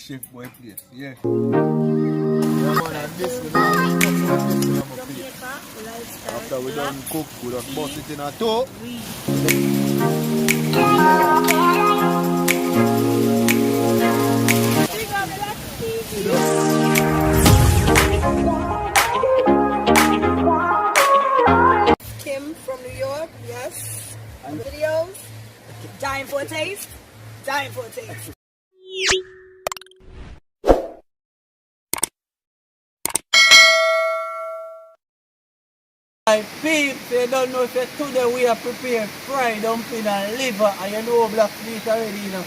chef boy place, yeah. Yeah, man, and this we don't have stuff like this in our plate. After we done cook, we just bust it in a toe. Kim from New York, yes. And videos. Dying for a taste. Dying for a taste. My peeps, you don't know if today we are prepared fried dumpling and liver, and you know black meat already, you know.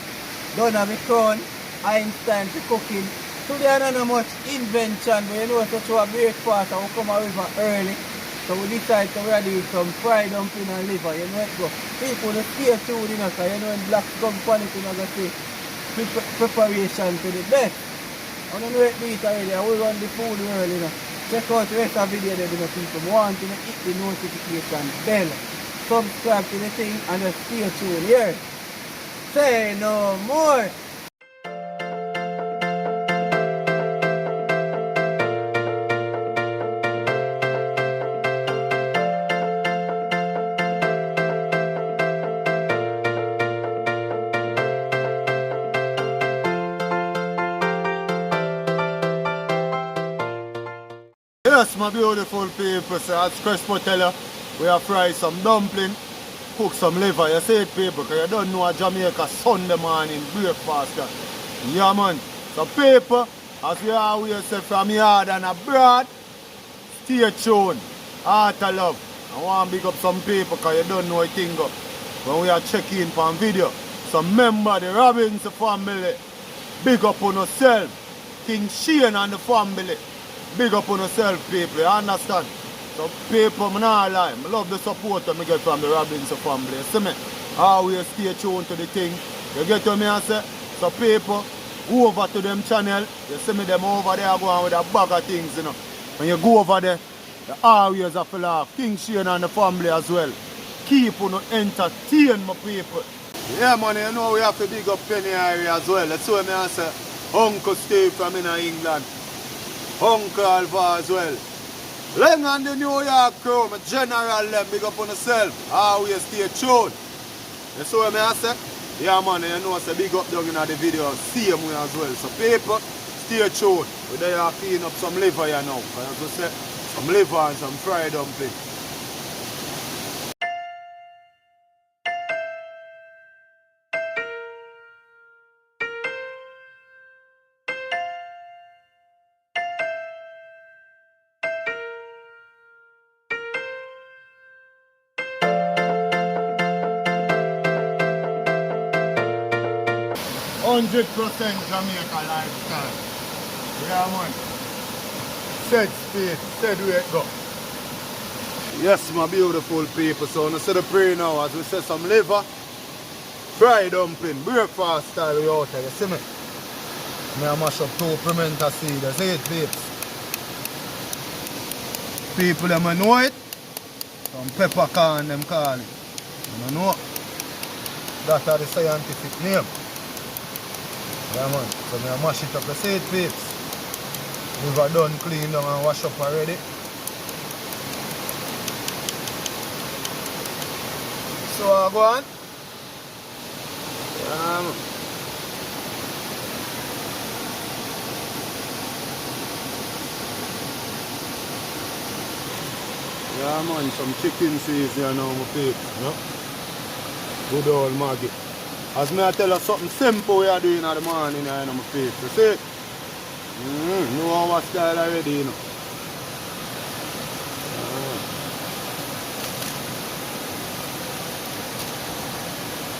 Don't have a crown, Einstein to cooking. Today I don't know much invention, but you know it's a breakfast and we come a river early. So we decide to ready with some fried dumpling and liver, you know it go. People will stay tuned, you know, because you know when black come pan it, you know, say preparation to the best. I don't know it meat already, I will run the food early, you know. Check out the rest of the video there, you know, people want to hit the notification bell. Subscribe to the thing and just stay tuned here. Say no more. Yes, my beautiful people, so as Crespo tell you, we have fried some dumpling, cook some liver. You see it, people, because you don't know a Jamaica Sunday morning breakfast. Yeah, man. So, people, as we always say from yard and abroad, stay tuned. Heart of love. I want to big up some people because you don't know a thing up. When we are checking on video, so remember the Robbins family, big up on yourself. King Shane and the family. Big up on yourself, people, you understand? So people, I'm not lying. I love the support that I get from the Robinson family. You see me? Always stay tuned to the thing. You get what I say? So people, go over to them channel. You see me them over there going with a bag of things, you know. When you go over there, you always have to laugh. King Shane and the family as well. Keep on entertain my people. Yeah, man, you know we have to big up Penny area as well. That's what I say. Uncle Steve from in England. Uncle Alva as well. Leng and the New York crew, my general them, big up on yourself. Always stay tuned. You see what I say? Yeah, man, you know, say big up down in the video, same way as well. So people, stay tuned. We're there clean up some liver here now. As I say, some liver and some fried dumpling. %100% Jamaica lifestyle. Yeah, man. Said space, said where it go. Yes, my beautiful people. So, I see the prayer now as we say some liver, fried dumpling, breakfast style we out here. You see me? I mash up 2 pimento seeds. You see it, babes? People, them know it. Some peppercorn, them call it. You know? That's the scientific name. Yeah, man, so I mash it up. You see it, peeps? We've done clean down and wash up already. So I go on. Yeah, man. Yeah, man, some chicken seasoning now, my peeps, you know? Good old Maggie. As me I tell you something simple we are doing in the morning, you know, my face. You see it? Know our style already, you know.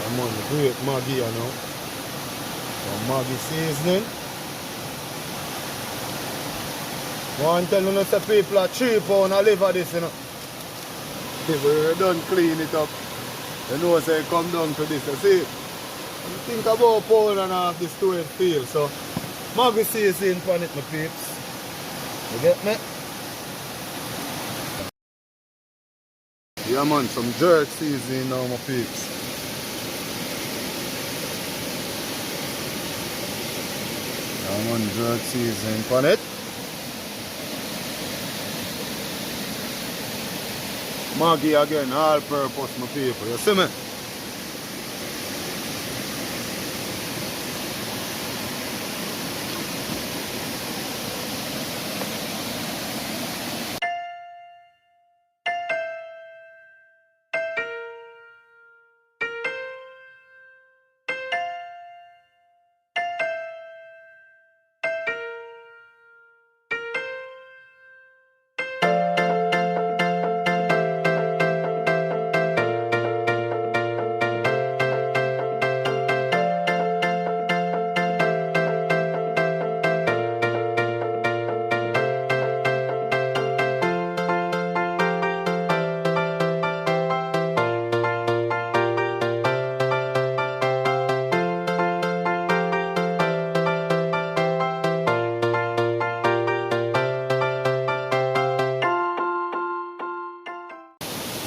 I'm on the great Maggie, you know. Some Maggie seasoning. One tell you say people are cheap on a liver this, you know. People done clean it up. You know, say so come down to this, you see? You think about pound and half this to it feel. So Maggie seasoning on it, my peeps. You get me? Yeah, man, some jerk seasoning now, my peeps. Lemon jerk seasoning on it. Maggi again, all purpose, my people. You see me?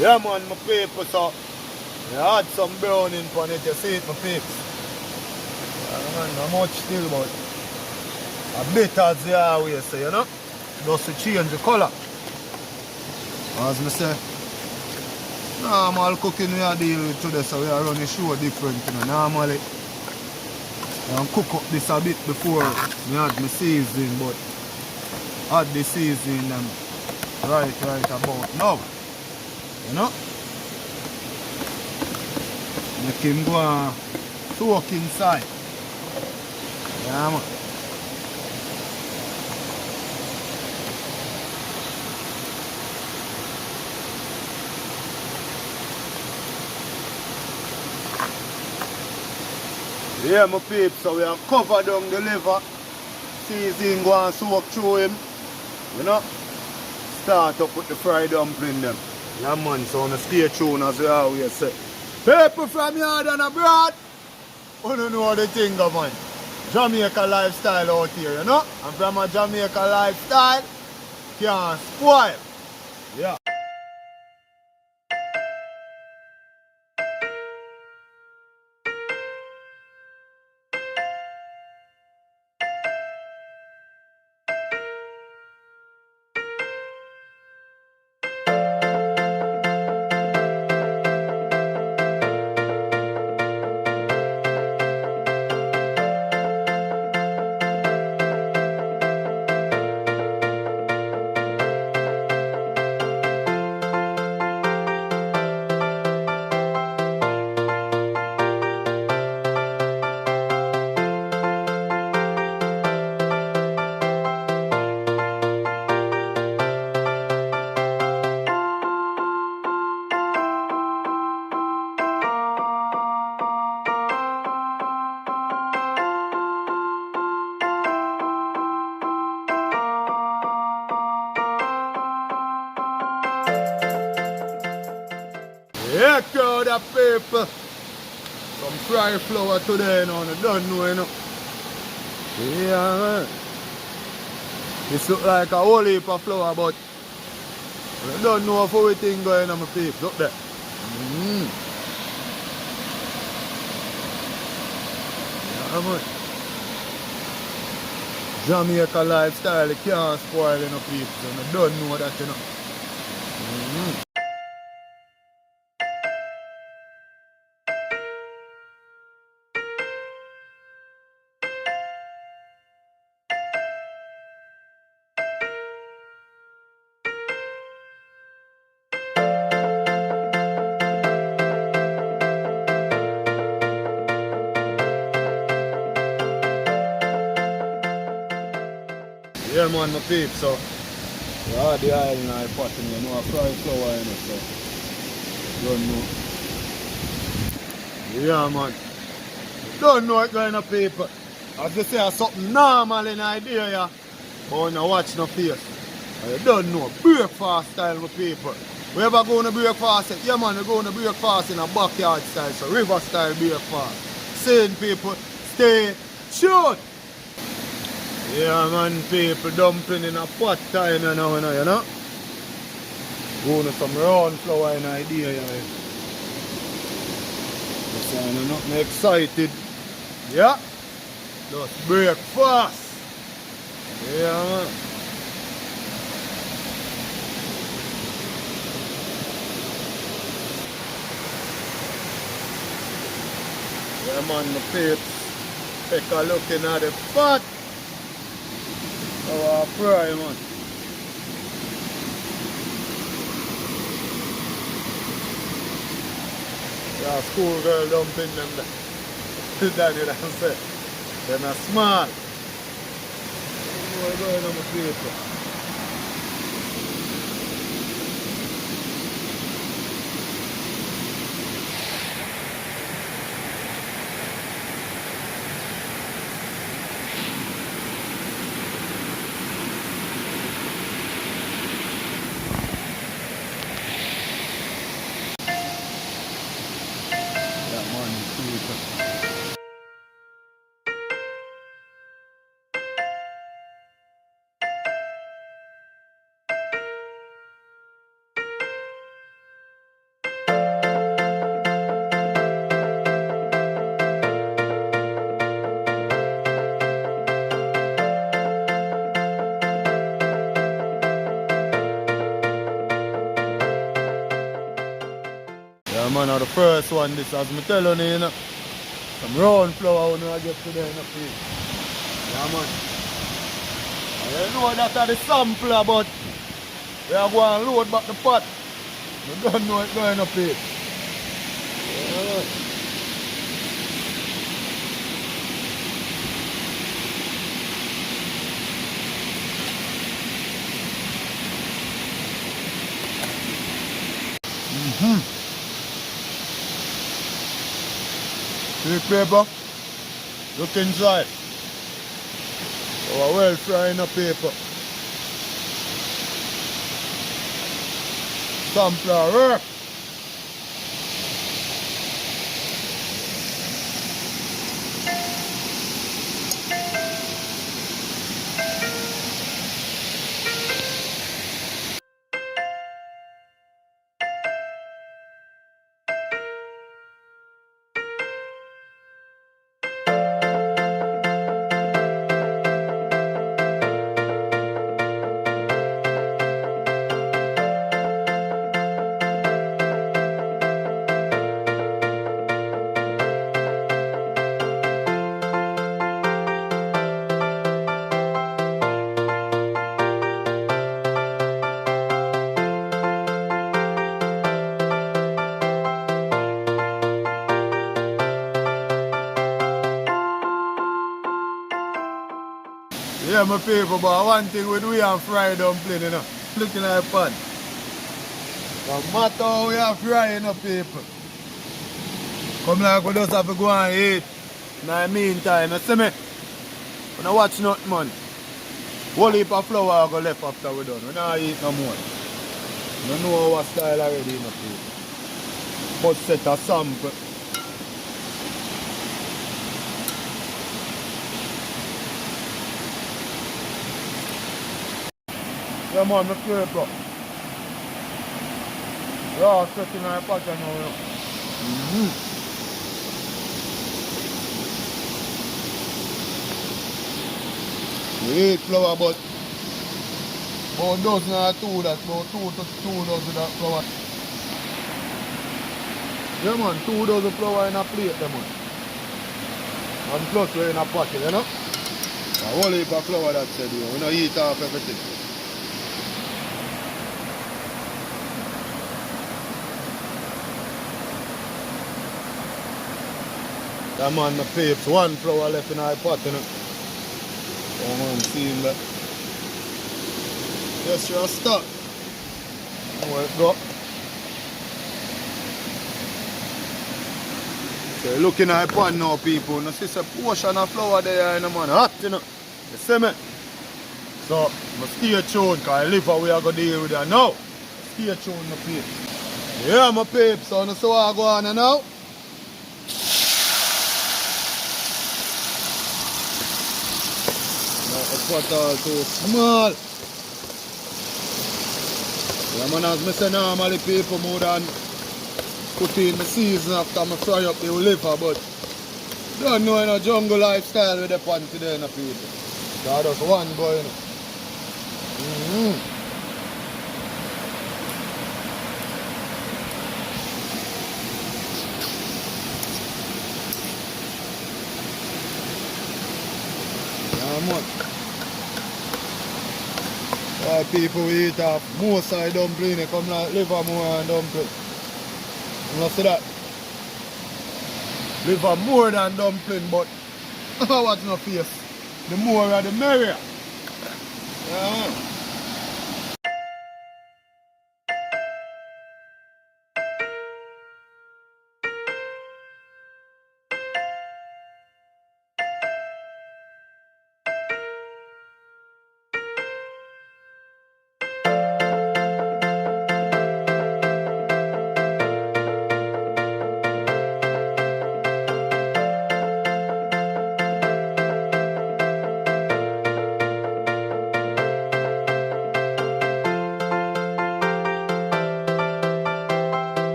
Yeah man, my people, so I had some browning on it, you see it, my peeps. Not much still, but a bit as they always say, you know? Just to change the colour. As I say, normal cooking we are dealing with today, so we are running show different, you know. Normally, I cook up this a bit before I add my seasoning, but add the seasoning right about now. You know? Make him go and soak inside. Yeah, man. Yeah, my peeps, so we have covered down the liver. Seasoning go and soak through him. You know? Start up with the fried dumpling them. Yeah man, so on stay tuned as we always say. People from yard and abroad, you don't know the thing, man. Jamaica lifestyle out here, you know? And from a Jamaica lifestyle, can't spoil. Yeah. Yeah, crowd of people. Some fried flour today, you know, I don't know, you know. Yeah, man. This look like a whole heap of flour, but I don't know if everything going on my peeps. Look there. Yeah, man. Jamaica lifestyle, you can't spoil, you know, peeps. And I don't know that, you know. Yeah man, my peeps, so you have the oil in our pot and you know a fried flour in it, so don't know. Yeah man. Don't know what going on people. As you say, something normal in idea, yeah. But when you watch no face, you don't know. Breakfast style, my people. We ever go on a breakfast? Yeah man, we go on a breakfast in a backyard style, so river style breakfast. Saying people, stay tuned. Yeah man, people dumpling in a pot time you know, you know. Going to some round flour in idea, you know. So I'm not excited. Yeah? Just breakfast. Yeah, man. Yeah, man, the peeps. Take a look in at the pot. Our fry, man. Yeah, schoolgirl dumping them there. Danny done say. They're not smart. What's going on with people? Yeah, man, people. Yeah, man, the first one, this as me tell you, know, some round flour when I get today in the field. Yeah, man. And you know that are the sampler, but we are going to load back the pot. We don't know it's going up here. Yeah, man. See paper? Look inside. Our well frying the paper. Sampler work. Yeah, my people, but one thing we do and fry dumpling, you know. Looking at the pan. No matter how we are frying up, people. Come like we just have to go and eat. In the meantime, you see me? We don't watch nothing, man. Whole heap of flour go left after we done. We don't eat no more. We don't know our style already, you know, people. First set a sample. Yeah, man, the paper. Yeah, setting in the pot now, you know. We eat flour, but about dozen or two, that's about 2 to 2 dozen of flour. Yeah, man, 2 dozen flour in a plate, there, man. And plus we're in a pocket, you know. A whole heap of flour, that said, you know. We don't eat off everything. Yeah, man, the papes, 1 flour left in our pot, you know. Oh, man, seeing that. Yes, you're stuck. Where it go? So you're looking at the pan now, people. You see a portion of flour there, you know, man. Hot, you know. You see me? So, stay tuned, because the liver we are going to deal with that now. Stay tuned, my peeps. Yeah, my peeps. So, you see what I go on now? The pot all too small. Yeah, man, as I say normally, people more than put in the season after I fry up the liver, but don't know, you know, jungle lifestyle with the pan today, you know, people. So just one go, you know. Yeah, man. Why people eat off more side dumpling, they come like liver more and dumpling. You know, see that? Liver more than dumpling, but what's no face? The more the merrier. Yeah, man.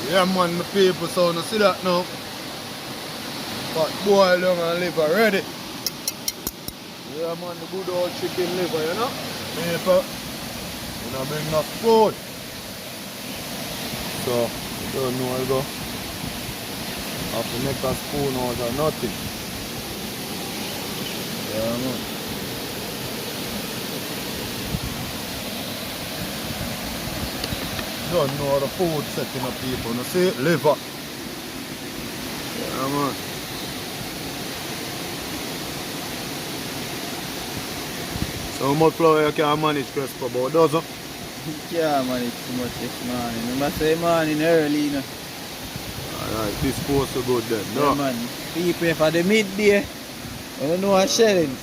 Yeah, man, the people, so you see that now. But boil down and liver ready. Yeah, man, the good old chicken liver, you know. People, you know, bring enough food. So, you don't know where to go. Have to make a spoon out of nothing. Yeah, man. Don't know the food setting up, people. You see it? Liver. Yeah, man. So how much flour you can manage, Chris, for about a dozen? You can't manage too much this morning. You must say morning early, you know. Alright, this supposed to good then, no? Yeah, man. People for the midday, I don't know what shelling.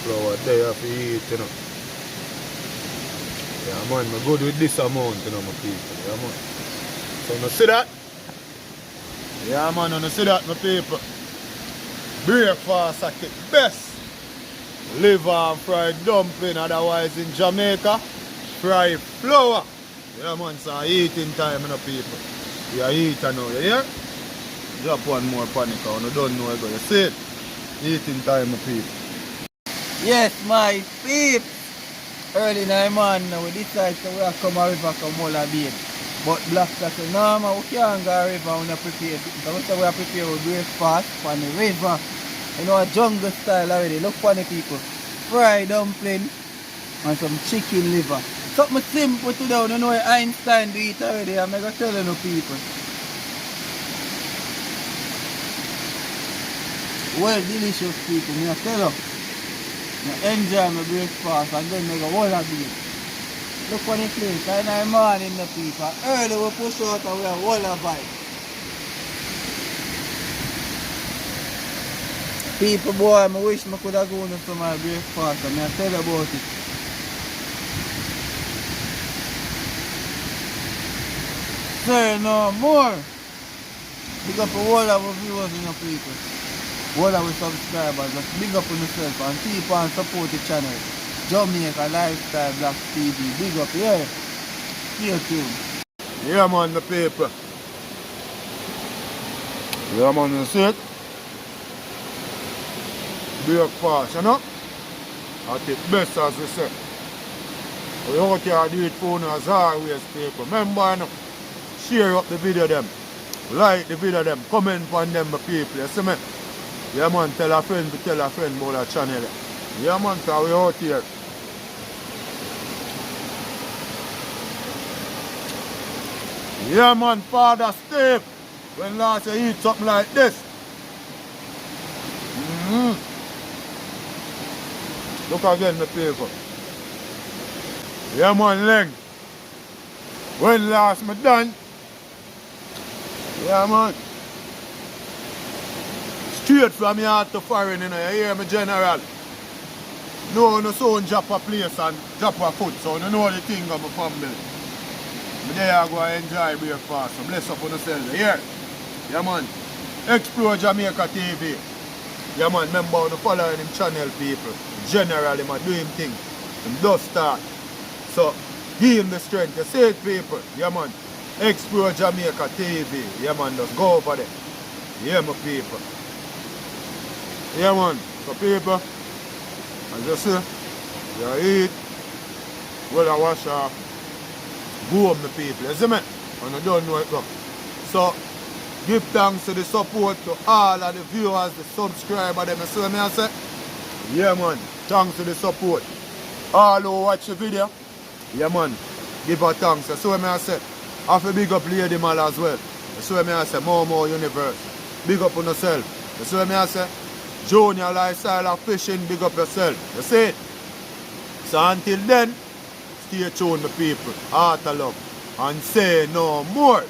Flour there for eat, you know. Yeah, man, I'm good with this amount, you know, my people. Yeah, man. So, you see that? Yeah, man, you see that, my people? Breakfast at the best. Liver and fried dumpling, otherwise in Jamaica, fried flour. Yeah, man, so eating time, you know, people. You eat now, you hear? Drop one more panic, you don't know, you see it? Eating time, my people. Yes, my peeps. Early in the morning, we decide to come a river, come all a beer. But Black Cat said, no, man, we can't go a river when we prepare. So we say we are prepared with breakfast on the river. You know, a jungle style already. Look for the people. Fried dumpling and some chicken liver. Something simple to do. You know, Einstein do it already. I'm going to tell you people. Well, delicious people. I'm tell you. I enjoy my breakfast and then I go all a beer. Look for the place. In the morning, the people. Early we push out and we have all a vibe. People, boy, I wish I could have gone to my breakfast and I tell you about it. Sir, no more. Big up all our viewers and your people. All our subscribers. Just big up on yourself and keep on support the channel. Jamaica Lifestyle Black TV. Big up, yeah. Stay tuned. Yeah, man, the people. Yeah, man, you see it? Breakfast, you know? At its best, as we say. We out here do it for us always, people. Remember, you know, share up the video them. Like the video them, comment on them my people, you see me? Yeah man, tell a friend about the channel. Yeah man, so we out here. Yeah man, Father Steve, when last you eat something like this. Look again my people. Yeah man, Leng. When last me done. Yeah man. Straight from your heart to foreign, you know, you hear me general. No sound drop a place and drop a foot, so you know the thing of my family. But there I go and enjoy breakfast, so bless up on yourself. Here. Yeah man. Explore Jamaica TV. Yeah man, remember to follow him channel people. Generally, him do him thing. Him does start. So, give him the strength. You see it people. Yeah man. Explore Jamaica TV. Yeah man, just go over there. Yeah my people. Yeah man. So people, as you see, you eat, well I wash off, go home my people. You see me? And you don't know it now. So, give thanks to the support to all of the viewers, the subscribers, them. You see what I say? Yeah man, thanks to the support. All who watch the video, yeah man, give a thanks. You see what I say? I have to big up Lady Mal as well. You see what I say? More universe. Big up on yourself. You see what I say? Junior lifestyle of fishing, big up yourself. You see it? So until then, stay tuned my people. Heart of love. And say no more.